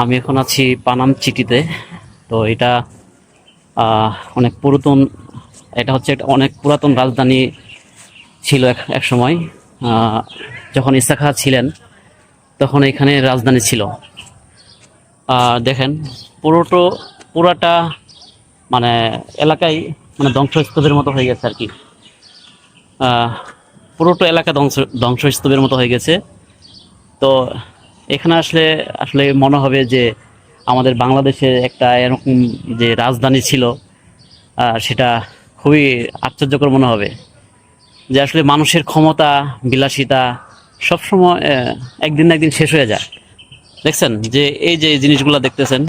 আমি এখন আছি পানাম চিটিতে। তো এটা অনেক পুরাতন, এটা হচ্ছে অনেক পুরাতন রাজধানী ছিল এক সময়। যখন ইসা খাঁ ছিলেন তখন এখানে রাজধানী ছিল। দেখেন পুরাটা মানে এলাকায় মানে ধ্বংসস্তূপের মতো হয়ে গেছে আর কি। পুরোটা এলাকা ধ্বংসস্তূপের মতো হয়ে গেছে। তো এখানে আসলে আসলে মনে হবে যে আমাদের বাংলাদেশে একটা এরকম যে রাজধানী ছিল, সেটা খুবই আশ্চর্যকর মনে হবে। যে আসলে মানুষের ক্ষমতা, বিলাসিতা সবসময় একদিন না একদিন শেষ হয়ে যায়। দেখছেন যে এই যে জিনিসগুলো দেখতেছেন,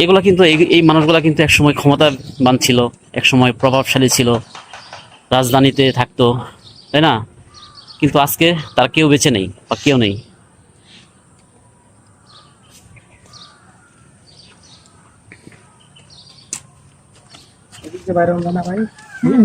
এগুলা কিন্তু এই মানুষগুলা কিন্তু একসময় ক্ষমতাবান ছিল, একসময় প্রভাবশালী ছিল, রাজধানীতে থাকতো, তাই না? কিন্তু আজকে তার কেউ বেঁচে নেই বা কেউ নেই। বাইরে না ভাই, হুম,